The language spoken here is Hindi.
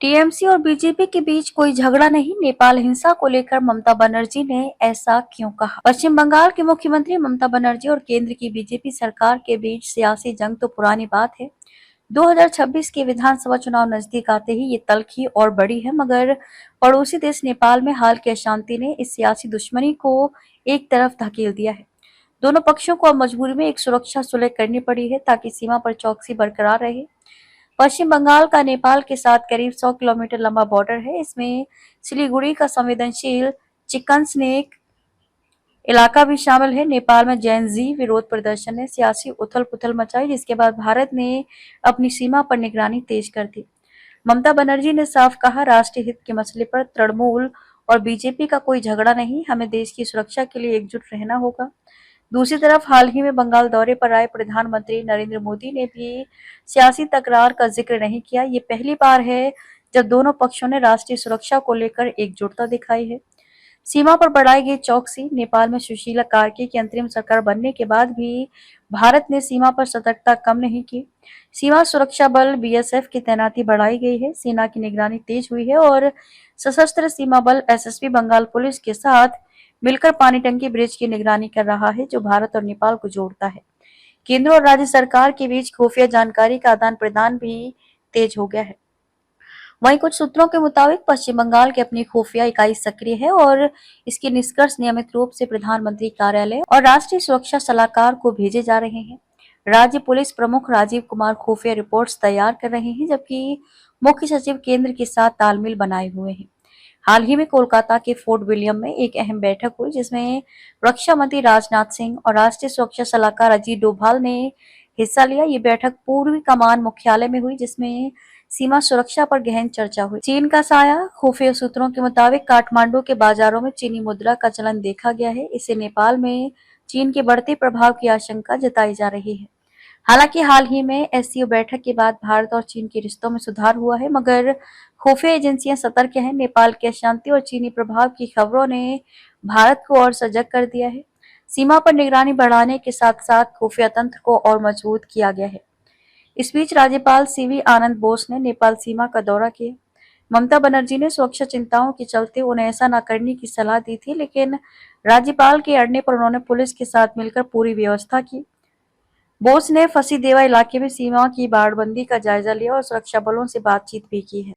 टीएमसी और बीजेपी के बीच कोई झगड़ा नहीं, नेपाल हिंसा को लेकर ममता बनर्जी ने ऐसा क्यों कहा? पश्चिम बंगाल की मुख्यमंत्री ममता बनर्जी और केंद्र की बीजेपी सरकार के बीच सियासी जंग तो पुरानी बात है। 2026 के विधानसभा चुनाव नजदीक आते ही ये तल्खी और बड़ी है, मगर पड़ोसी देश नेपाल में हाल की अशांति ने इस सियासी दुश्मनी को एक तरफ धकेल दिया है। दोनों पक्षों को अब मजबूरी में एक सुरक्षा सुलह करनी पड़ी है ताकि सीमा पर चौकसी बरकरार रहे। पश्चिम बंगाल का नेपाल के साथ करीब 100 किलोमीटर लंबा बॉर्डर है। इसमें सिलीगुड़ी का संवेदनशील चिकन स्नेक इलाका भी शामिल है। नेपाल में जैन जी विरोध प्रदर्शन ने सियासी उथल-पुथल मचाई, जिसके बाद भारत ने अपनी सीमा पर निगरानी तेज कर दी। ममता बनर्जी ने साफ कहा, राष्ट्रीय हित के मसले पर तृणमूल और बीजेपी का कोई झगड़ा नहीं, हमें देश की सुरक्षा के लिए एकजुट रहना होगा। दूसरी तरफ हाल ही में बंगाल दौरे पर आए प्रधानमंत्री नरेंद्र मोदी ने भी सियासी तकरार का जिक्र नहीं किया। ये पहली बार है जब दोनों पक्षों ने राष्ट्रीय सुरक्षा को लेकर एकजुटता दिखाई है। सीमा पर बढ़ाई गई चौकसी। नेपाल में सुशीला कार्के की अंतरिम सरकार बनने के बाद भी भारत ने सीमा पर सतर्कता कम नहीं की। सीमा सुरक्षा बल बीएसएफ की तैनाती बढ़ाई गई है, सेना की निगरानी तेज हुई है और सशस्त्र सीमा बल एसएसबी बंगाल पुलिस के साथ मिलकर पानी टंकी ब्रिज की निगरानी कर रहा है, जो भारत और नेपाल को जोड़ता है। केंद्र और राज्य सरकार के बीच खुफिया जानकारी का आदान प्रदान भी तेज हो गया है। वहीं कुछ सूत्रों के मुताबिक पश्चिम बंगाल की अपनी खुफिया इकाई सक्रिय है और इसके निष्कर्ष नियमित रूप से प्रधानमंत्री कार्यालय और राष्ट्रीय सुरक्षा सलाहकार को भेजे जा रहे हैं। राज्य पुलिस प्रमुख राजीव कुमार खुफिया रिपोर्ट्स तैयार कर रहे हैं, जबकि मुख्य सचिव केंद्र के साथ तालमेल बनाए हुए हैं। हाल ही में कोलकाता के फोर्ट विलियम में एक अहम बैठक हुई, जिसमें रक्षा मंत्री राजनाथ सिंह और राष्ट्रीय सुरक्षा सलाहकार अजीत डोभाल ने हिस्सा लिया। ये बैठक पूर्वी कमान मुख्यालय में हुई, जिसमें सीमा सुरक्षा पर गहन चर्चा हुई। चीन का साया। खुफिया सूत्रों के मुताबिक काठमांडू के बाजारों में चीनी मुद्रा का चलन देखा गया है। इससे नेपाल में चीन के बढ़ते प्रभाव की आशंका जताई जा रही है। हालांकि हाल ही में एससीओ बैठक के बाद भारत और चीन के रिश्तों में सुधार हुआ है, मगर खुफिया एजेंसियां सतर्क हैं। नेपाल की अशांति और चीनी प्रभाव की खबरों ने भारत को और सजग कर दिया है। सीमा पर निगरानी बढ़ाने के साथ साथ खुफिया तंत्र को और मजबूत किया गया है। इस बीच राज्यपाल सीवी आनंद बोस ने नेपाल सीमा का दौरा किया। ममता बनर्जी ने सुरक्षा चिंताओं के चलते उन्हें ऐसा न करने की सलाह दी थी, लेकिन राज्यपाल के अड़ने पर उन्होंने पुलिस के साथ मिलकर पूरी व्यवस्था की। बोस ने फसीदेवा इलाके में सीमा की बाड़बंदी का जायजा लिया और सुरक्षा बलों से बातचीत भी की है।